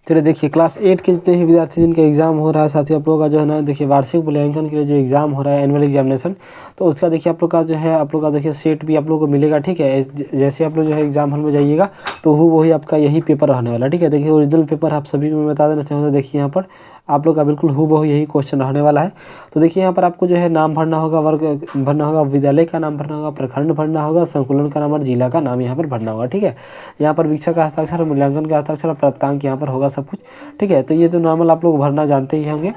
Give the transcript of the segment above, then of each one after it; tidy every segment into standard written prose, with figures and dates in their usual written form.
चलिए देखिए क्लास 8 के जितने ही विद्यार्थी जिनका एग्जाम हो रहा है साथियों, आप लोगों का जो है ना देखिए वार्षिक मूल्यांकन के लिए जो एग्जाम हो रहा है एनुअल एग्जामिनेशन, तो उसका देखिए आप लोग का जो है आप लोग का देखिए सेट भी आप लोग को मिलेगा। ठीक है, जैसे आप लोग जो है एग्जाम हॉल में जाइएगा तो वही आपका यही पेपर रहने वाला है। ठीक है, देखिए ओरिजिनल पेपर आप सभी को मैं बता देना चाहूँगा। देखिए यहाँ पर आप लोग का बिल्कुल हूबहू यही क्वेश्चन रहने वाला है। तो देखिए यहाँ पर आपको जो है नाम भरना होगा, वर्ग भरना होगा, विद्यालय का नाम भरना होगा, प्रखंड भरना होगा, संकुलन का नाम और जिला का नाम यहाँ पर भरना होगा। ठीक है, यहाँ पर वीक्षक का हस्ताक्षर, मूल्यांकन का हस्ताक्षर और प्राप्तांक यहाँ पर होगा सब कुछ। ठीक है, तो ये तो नॉर्मल आप लोग भरना जानते ही होंगे।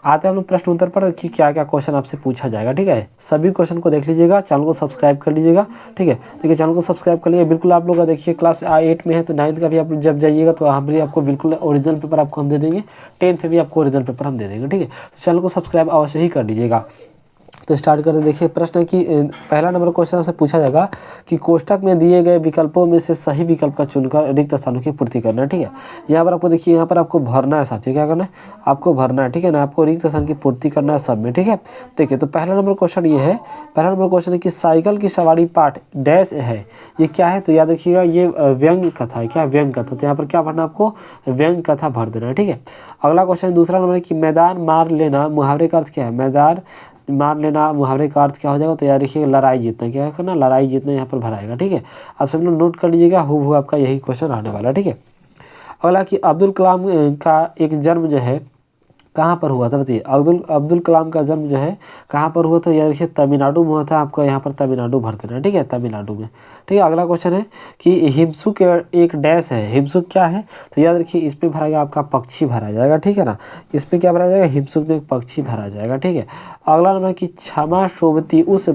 आते हैं हम लोग प्रश्न उत्तर पर कि क्या क्या क्वेश्चन आपसे पूछा जाएगा। ठीक है, सभी क्वेश्चन को देख लीजिएगा, चैनल को सब्सक्राइब कर लीजिएगा। ठीक है, देखिए चैनल को सब्सक्राइब कर लीजिए। बिल्कुल आप लोग का देखिए क्लास 8 में है तो 9th का भी आप जब जाइएगा तो वहाँ भी आपको बिल्कुल ओरिजिनल पेपर आपको हम दे देंगे। 10th में भी आपको ओरिजिनल पेपर हम दे देंगे। ठीक है, तो चैनल को सब्सक्राइब अवश्य ही कर लीजिएगा। तो स्टार्ट करते देखिए प्रश्न कि पहला नंबर क्वेश्चन आपसे पूछा जाएगा कि कोष्ठक में दिए गए विकल्पों में से सही विकल्प का चुनकर रिक्त स्थानों की पूर्ति करना है। ठीक है, यहाँ पर आपको देखिए यहाँ पर आपको भरना है साथियों, क्या करना है आपको भरना है। ठीक है ना, आपको रिक्त स्थान की पूर्ति करना है सब में। ठीक है, देखिए तो पहला नंबर क्वेश्चन ये है, पहला नंबर क्वेश्चन है कि साइकिल की सवारी पाठ डैश है, ये क्या है? तो याद रखिएगा ये व्यंग कथा है। क्या व्यंग कथा? तो यहाँ पर क्या भरना आपको व्यंग कथा भर देना है। ठीक है, अगला क्वेश्चन दूसरा नंबर है कि मैदान मार लेना मुहावरे का अर्थ क्या है? मैदान मार लेना मुहावरे का अर्थ क्या हो जाएगा? तो याद रखिएगा लड़ाई जीतना। क्या करना? लड़ाई जीतना यहाँ पर भराएगा। ठीक है, आप सब लोग नोट कर लीजिएगा, हूबहू आपका यही क्वेश्चन आने वाला है। ठीक है, अगला कि अब्दुल कलाम का एक जन्म जो है कहाँ पर हुआ था? बताइए, अब्दुल कलाम का जन्म जो है कहाँ पर हुआ था? याद रखिए तमिलनाडु में हुआ था। आपको यहाँ पर तमिलनाडु भर देना है। ठीक है, तमिलनाडु में। ठीक है, अगला क्वेश्चन है कि हिमसुक एक डैश है, हिमसुक क्या है? तो याद रखिए इसमें भराएगा आपका पक्षी भरा जाएगा। ठीक है ना, इसमें क्या भरा जाएगा? हिमसुक में एक पक्षी भरा जाएगा। ठीक है, अगला नंबर कि क्षमा शोभती उस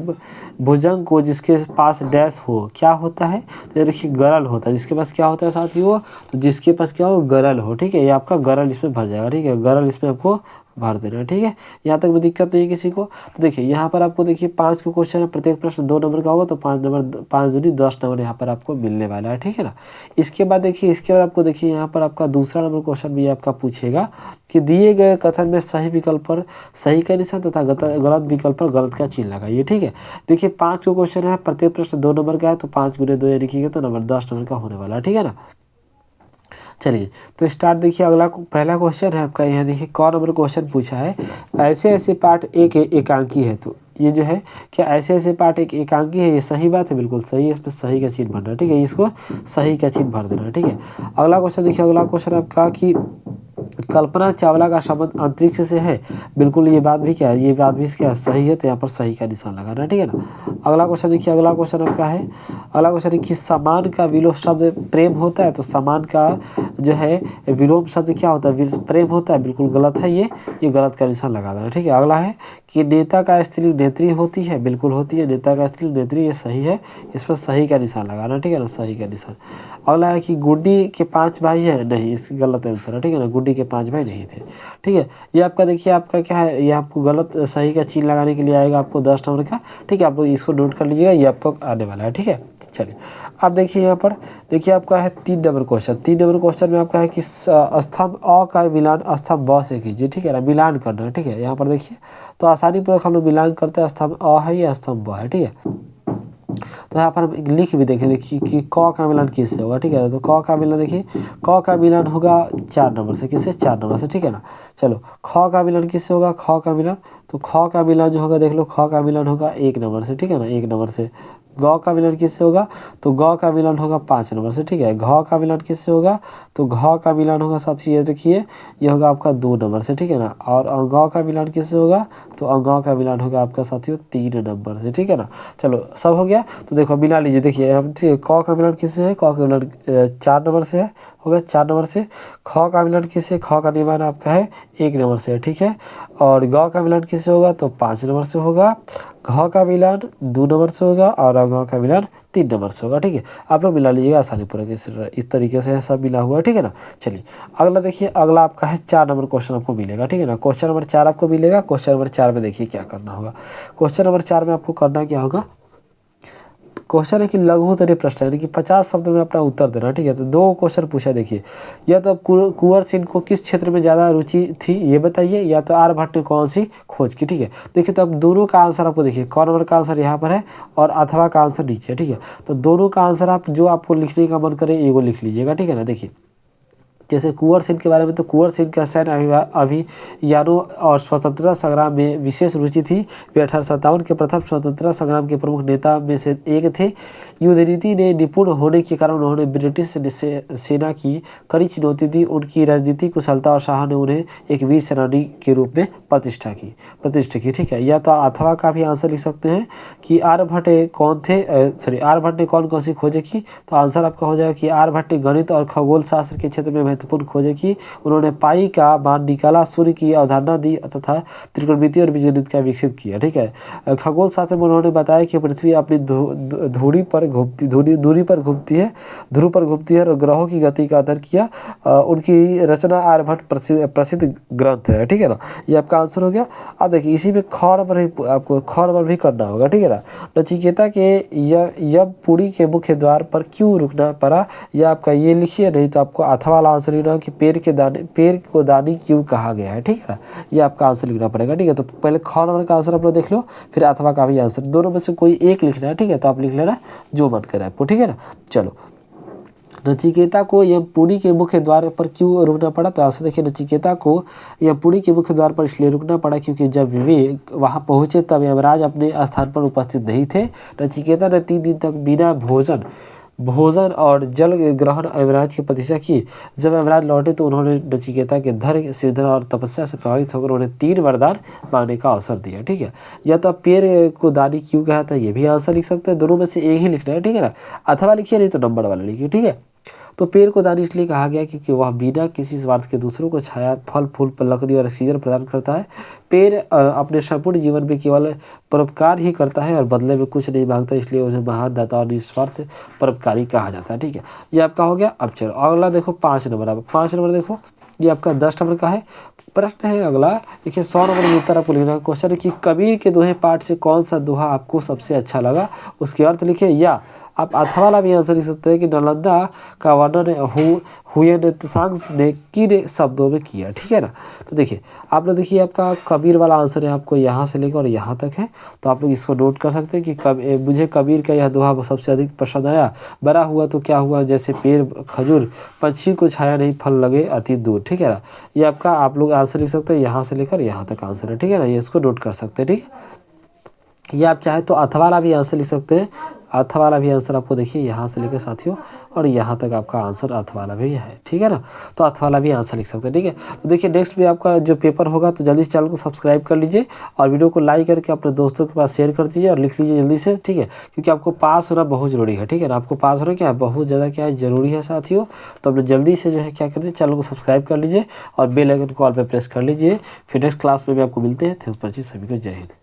भुजंग को जिसके पास डैश हो, क्या होता है? तो याद रखिए गरल होता है। जिसके पास क्या होता है साथियों? तो जिसके पास क्या हो? गरल हो। ठीक है, ये आपका गरल इसमें भर जाएगा। ठीक है, गरल इसमें आपको भर देना है। ठीक है, यहाँ तक में दिक्कत नहीं है किसी को। तो देखिए यहाँ पर आपको देखिए 5 को क्वेश्चन है, प्रत्येक प्रश्न 2 नंबर का होगा, तो 5 दूनी 10 नंबर यहाँ पर आपको मिलने वाला है। ठीक है ना, इसके बाद देखिए इसके बाद आपको देखिए यहाँ पर आपका दूसरा नंबर क्वेश्चन भी आपका पूछेगा कि दिए गए कथन में सही विकल्प पर सही का निशान तथा गलत विकल्प पर गलत का चिन्ह लगाइए। ठीक है, देखिए 5 को क्वेश्चन है, प्रत्येक प्रश्न 2 नंबर का है, तो 5 गुने 2 लिखिएगा तो नंबर 10 नंबर का होने वाला है। ठीक है ना, चलिए तो स्टार्ट देखिए। अगला पहला क्वेश्चन है आपका, यहाँ देखिए क नंबर क्वेश्चन पूछा है, ऐसे ऐसे पाठ एक एकांकी है। तो ये जो है क्या ऐसे ऐसे पाठ एक एकांकी है? ये सही बात है, बिल्कुल सही है, इसमें सही का चिन्ह भरना है। ठीक है, इसको सही का चिन्ह भर देना है। ठीक है, अगला क्वेश्चन देखिए, अगला क्वेश्चन आपका कि कल्पना चावला का संबंध अंतरिक्ष से है, बिल्कुल ये बात भी क्या है? ये बात भी क्या है? सही है, तो यहाँ पर सही का निशान लगाना है। ठीक है ना, अगला क्वेश्चन देखिए, अगला क्वेश्चन आपका है, अगला क्वेश्चन है कि समान का विलोम शब्द प्रेम होता है। तो समान का जो है विलोम शब्द क्या होता है? प्रेम होता है, बिल्कुल गलत है, ये गलत का निशान लगा देना। ठीक है, अगला है कि नेता का स्त्रीलिंग नेत्री होती है, बिल्कुल होती है, नेता का स्त्रीलिंग नेत्री, ये सही है, इस पर सही का निशान लगाना। ठीक है ना, सही का निशान। अगला है कि गुड्डी के 5 भाई है, नहीं, इसकी गलत आंसर है। ठीक है ना, गुड्डी के 5 भाई नहीं थे। ठीक है, ये आपका देखिए आपका क्या है, ये आपको गलत सही का चिन्ह लगाने के लिए आएगा आपको 10 नंबर का। ठीक है, आप लोग इसको नोट कर लीजिएगा, ये आपको आने वाला है। ठीक है, चलिए अब देखिए यहाँ पर देखिए आपका है 3 नंबर क्वेश्चन। 3 नंबर क्वेश्चन में आपका है कि स्तंभ अ का मिलान स्तंभ ब से कीजिए। ठीक है ना, मिलान करना है। ठीक है, यहाँ पर देखिए तो आसानी पूर्वक हम लोग मिलान करते हैं, स्तंभ अ है या स्तंभ ब है। ठीक है, तो यहाँ पर हम लिख भी देखें देखिए कि क का मिलान किससे होगा। ठीक है, तो क का मिलान देखिए, क का मिलान होगा 4 नंबर से, किससे? 4 नंबर से। ठीक है ना, चलो ख का मिलान किससे होगा? ख का मिलान, तो ख का मिलान जो होगा देख लो, ख का मिलान होगा 1 नंबर से। ठीक है ना, 1 नंबर से। ग का मिलान किससे होगा? तो ग का मिलान होगा 5 नंबर से। ठीक है, घ का मिलान किससे होगा? तो घ का मिलान होगा साथियों ये देखिए, ये होगा आपका 2 नंबर से। ठीक है ना, और ग का मिलान किससे होगा? तो ग का मिलान होगा आपका साथियों 3 नंबर से। ठीक है ना, चलो सब हो गया। तो देखो मिला लीजिए, देखिए यहाँ पर क का मिलान किससे है? क का मिलान 4 नंबर से है, होगा 4 नंबर से। ख का मिलान किससे? ख का मिलान आपका है 1 नंबर से। ठीक है, और ग का मिलान किससे होगा? तो 5 नंबर से होगा। घ का मिलान 2 नंबर से होगा और घ का मिलान 3 नंबर से होगा। ठीक है, आप लोग मिला लीजिएगा आसानी पूर्वक, इस तरीके से सब मिला हुआ है। ठीक है ना, चलिए अगला देखिए, अगला आपका है 4 नंबर क्वेश्चन आपको मिलेगा। ठीक है ना, क्वेश्चन नंबर 4 आपको मिलेगा। क्वेश्चन नंबर 4 में देखिए क्या करना होगा। क्वेश्चन नंबर 4 में आपको करना क्या होगा? क्वेश्चन है कि लघु उत्तरीय प्रश्न, यानी कि 50 शब्द में अपना उत्तर देना। ठीक है, तो 2 क्वेश्चन पूछा देखिए, या तो अब कुंवर सिंह को किस क्षेत्र में ज़्यादा रुचि थी ये बताइए, या तो आर्यभट्ट ने कौन सी खोज की। ठीक है, देखिए तो अब दोनों का आंसर आपको देखिए, क नंबर का आंसर यहाँ पर है और अथवा का आंसर नीचे है। ठीक है, तो दोनों का आंसर आप जो आपको लिखने का मन करे एगो लिख लीजिएगा। ठीक है ना, देखिए जैसे कुंवर सिंह के बारे में, तो कुंवर सिंह का सैन्य अभियानों और स्वतंत्रता संग्राम में विशेष रुचि थी। वे 1857 के प्रथम स्वतंत्रता संग्राम के प्रमुख नेता में से एक थे। युद्ध नीति में निपुण होने के कारण उन्होंने ब्रिटिश सेना की कड़ी चुनौती दी। उनकी राजनीतिक कुशलता और शाह ने उन्हें एक वीर सेनानी के रूप में प्रतिष्ठा की। ठीक है, या तो अथवा का भी आंसर लिख सकते हैं कि आर्यभट्ट कौन थे, आर्यभट्ट ने कौन कौन सी खोजें की, तो आंसर आपका हो जाएगा कि आर्यभट्ट ने गणित और खगोल शास्त्र के क्षेत्र में महत्वपूर्ण खोजें की। उन्होंने पाई का मान निकाला, सूर्य की अवधारणा दी तथा त्रिकोणमिति और बीजगणित का विकसित किया। ठीक है, खगोल शास्त्र में उन्होंने बताया कि पृथ्वी अपनी दूरी पर घूमती है और ग्रहों की गति का अध्ययन किया। उनकी रचना आर्यभट्ट प्रसिद्ध ग्रंथ है। ठीक है ना, ये आपका आंसर हो गया। अब देखिए इसी में ख नंबर भी करना होगा। ठीक है ना, नचिकेता के यमपुरी के मुख्य द्वार पर क्यों रुकना पड़ा, यह आपका ये लिखिए, नहीं तो आपको अथवा वाला आंसर लिखना कि पेड़ को दानी क्यों कहा गया है। ठीक है ना, ये आपका आंसर लिखना पड़ेगा। ठीक है, तो पहले ख नंबर का आंसर आप लोग देख लो, फिर अथवा का भी आंसर, दोनों में से कोई एक लिखना है। ठीक है, तो आप लिख लेना जो मन करे आपको। ठीक है ना, चलो नचिकेता को यमपुरी के मुख्य द्वार पर क्यों रुकना पड़ा, तो आंसर देखिए, नचिकेता को यमपुरी के मुख्य द्वार पर इसलिए रुकना पड़ा क्योंकि जब वे वहां पहुंचे तब यमराज अपने स्थान पर उपस्थित नहीं थे। नचिकेता ने 3 दिन तक बिना भोजन और जल ग्रहण यमराज की प्रतीक्षा की। जब यमराज लौटे तो उन्होंने नचिकेता के धैर्य, सिद्धि और तपस्या से प्रभावित होकर उन्हें 3 वरदान मांगने का अवसर दिया। ठीक है, या तो आप पेड़ को दानी क्यों कहा था, ये भी आंसर लिख सकते हैं, दोनों में से एक ही लिखना है। ठीक है ना, अथवा लिखिए, नहीं तो नंबर वाला लिखिए। ठीक है, तो पेड़ को दानी इसलिए कहा गया क्योंकि वह बिना किसी स्वार्थ के दूसरों को छाया, फल फूल, लकड़ी और ऑक्सीजन प्रदान करता है। पेड़ अपने संपूर्ण जीवन में केवल परोपकार ही करता है और बदले में कुछ नहीं मांगता, इसलिए उन्हें महान दाता और निस्वार्थ परोपकारी कहा जाता है। ठीक है, ये आपका हो गया। अब चलो अगला देखो 5 नंबर। अब 5 नंबर देखो, ये आपका 10 नंबर का है प्रश्न है। अगला देखिए 100 नंबर में उत्तर आपको लिखना है। क्वेश्चन है कि कबीर के दोहे पाठ से कौन सा दोहा आपको सबसे अच्छा लगा, उसके अर्थ लिखिए। या आप अथवा वाला भी आंसर लिख सकते हैं कि नालंदा का वर्णन हुयेनत्सांग ने किन शब्दों में किया। ठीक है ना, तो देखिए आप लोग देखिए, आपका कबीर वाला आंसर है, आपको यहाँ से लेकर और यहाँ तक है, तो आप लोग इसको नोट कर सकते हैं कि मुझे कबीर का यह दोहा सबसे अधिक पसंद आया। बड़ा हुआ तो क्या हुआ, जैसे पेड़ खजूर, पंछी को छाया नहीं, फल लगे अति दूर। ठीक है ना, ये आपका आप लोग आंसर लिख सकते हैं, यहाँ से लेकर यहाँ तक आंसर है। ठीक है ना, ये इसको नोट कर सकते हैं। ठीक है, ये आप चाहे तो अथवा वाला भी आंसर लिख सकते हैं। अथवा वाला भी आंसर आपको देखिए यहाँ से लेकर साथियों और यहाँ तक आपका आंसर अथवा वाला भी है। ठीक है ना, तो अथवा वाला भी आंसर लिख सकते हैं। ठीक है, तो देखिए नेक्स्ट में आपका जो पेपर होगा, तो जल्दी से चैनल को सब्सक्राइब कर लीजिए और वीडियो को लाइक करके अपने दोस्तों के पास शेयर कर दीजिए और लिख लीजिए जल्दी से। ठीक है, क्योंकि आपको पास होना बहुत ज़रूरी है। ठीक है ना, आपको पास होना क्या है, बहुत ज़्यादा क्या है, ज़रूरी है साथियों। तो अपने जल्दी से जो है क्या कर दीजिए, चैनल को सब्सक्राइब कर लीजिए और बेल आइकन को ऑल पे प्रेस कर लीजिए। फिर नेक्स्ट क्लास में भी आपको मिलते हैं। थैंक्स फॉर वॉचिंग, सभी को जय हिंद।